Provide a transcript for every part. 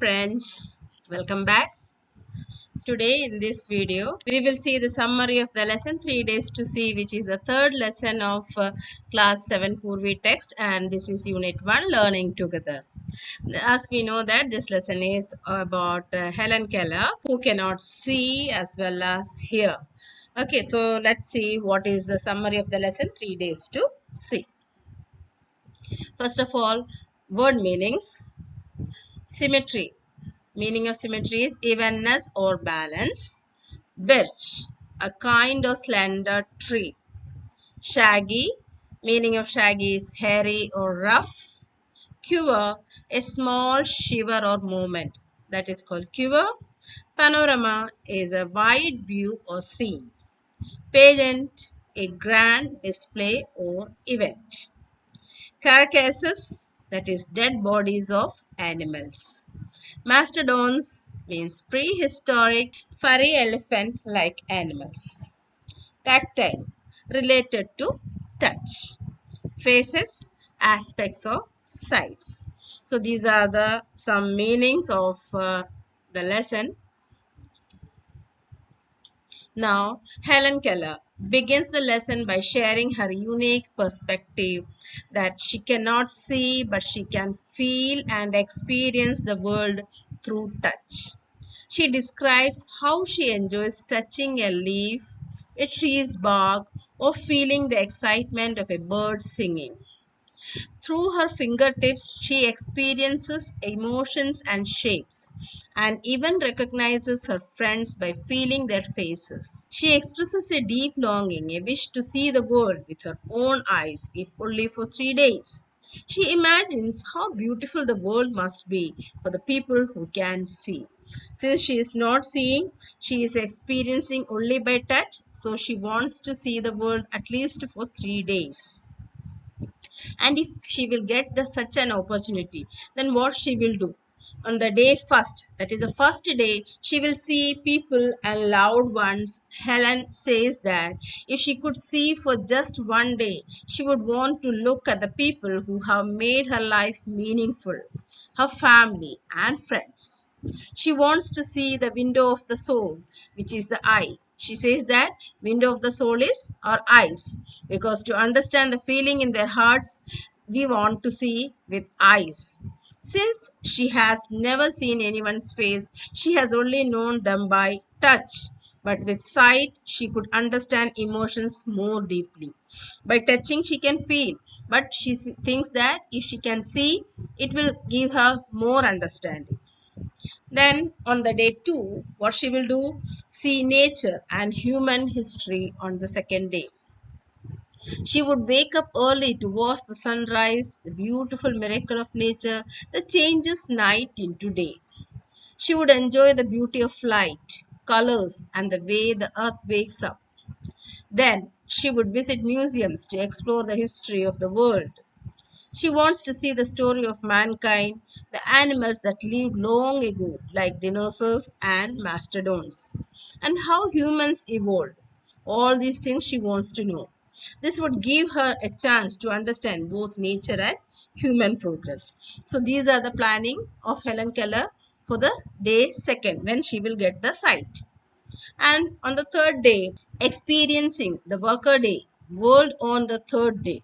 friends, welcome back. Today in this video we will see the summary of the lesson 3 days to see, which is the third lesson of class 7 Poorvi text, and this is unit 1 learning together. As we know that this lesson is about Helen Keller, who cannot see as well as hear. Okay, so let's see what is the summary of the lesson 3 days to see. First of all, word meanings. Symmetry. Meaning of symmetry is evenness or balance. Birch, a kind of slender tree. Shaggy, meaning of shaggy is hairy or rough. Quiver, a small shiver or movement, that is called quiver. Panorama is a wide view or scene. Pageant, a grand display or event. Carcasses, that is dead bodies of animals. Mastodons means prehistoric furry elephant-like animals. Tactile, related to touch. Faces, aspects of sights. So these are the some meanings of the lesson. Now, Helen Keller begins the lesson by sharing her unique perspective that she cannot see but she can feel and experience the world through touch. She describes how she enjoys touching a leaf, a tree's bark, or feeling the excitement of a bird singing. Through her fingertips, she experiences emotions and shapes, and even recognizes her friends by feeling their faces. She expresses a deep longing, a wish to see the world with her own eyes, if only for 3 days. She imagines how beautiful the world must be for the people who can see. Since she is not seeing, she is experiencing only by touch, so she wants to see the world at least for 3 days. And if she will get such an opportunity, then what she will do? On the day first, that is the first day, she will see people and loved ones. Helen says that if she could see for just one day, she would want to look at the people who have made her life meaningful, her family and friends. She wants to see the window of the soul, which is the eye. She says that window of the soul is our eyes, because to understand the feeling in their hearts, we want to see with eyes. Since she has never seen anyone's face, she has only known them by touch. But with sight, she could understand emotions more deeply. By touching, she can feel, but she thinks that if she can see, it will give her more understanding. Then on the day 2, what she will do? See nature and human history on the second day. She would wake up early to watch the sunrise, the beautiful miracle of nature that changes night into day. She would enjoy the beauty of light, colors, and the way the earth wakes up. Then she would visit museums to explore the history of the world. She wants to see the story of mankind, the animals that lived long ago, like dinosaurs and mastodons, and how humans evolved. All these things she wants to know. This would give her a chance to understand both nature and human progress. So these are the planning of Helen Keller for the day second, when she will get the sight. And on the third day, experiencing the worker day, world on the third day.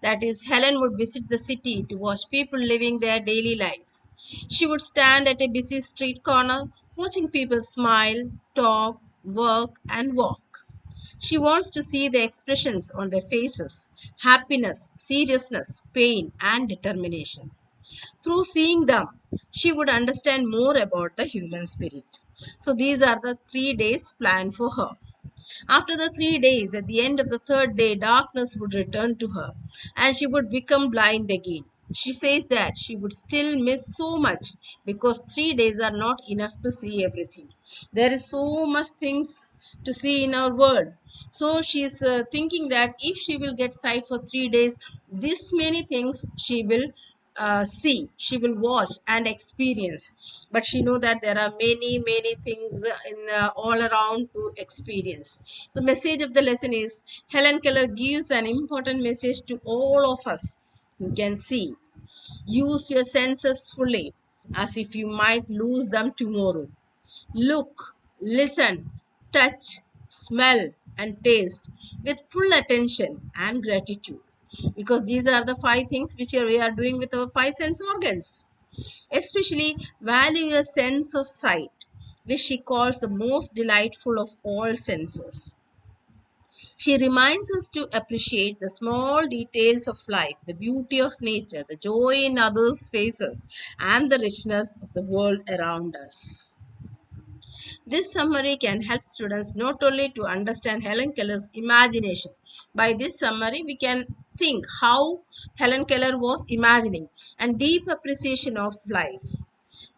That is, Helen would visit the city to watch people living their daily lives. She would stand at a busy street corner, watching people smile, talk, work, and walk. She wants to see the expressions on their faces: happiness, seriousness, pain, and determination. Through seeing them, she would understand more about the human spirit. So, these are the 3 days planned for her. After the 3 days, at the end of the third day, darkness would return to her and she would become blind again. She says that she would still miss so much because 3 days are not enough to see everything. There is so much things to see in our world. So she is thinking that if she will get sight for 3 days, this many things she will see, she will watch and experience. But she know that there are many things in all around to experience. The message of the lesson is, Helen Keller gives an important message to all of us who can see. Use your senses fully. as if you might lose them tomorrow. Look, listen, touch, smell, and taste with full attention and gratitude. Because these are the five things which we are doing with our five sense organs. Especially value your sense of sight, which she calls the most delightful of all senses. She reminds us to appreciate the small details of life, the beauty of nature, the joy in others' faces, and the richness of the world around us. This summary can help students not only to understand Helen Keller's imagination. By this summary, we can think how Helen Keller was imagining and deep appreciation of life,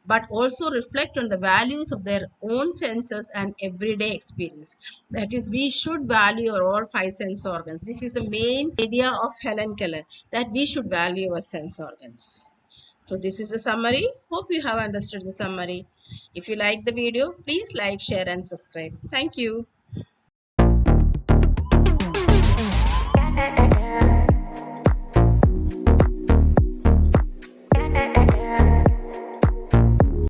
but also reflect on the values of their own senses and everyday experience. That is, we should value our all five sense organs. This is the main idea of Helen Keller, that we should value our sense organs. So this is a summary. Hope you have understood the summary. If you like the video, please like, share and subscribe. Thank you.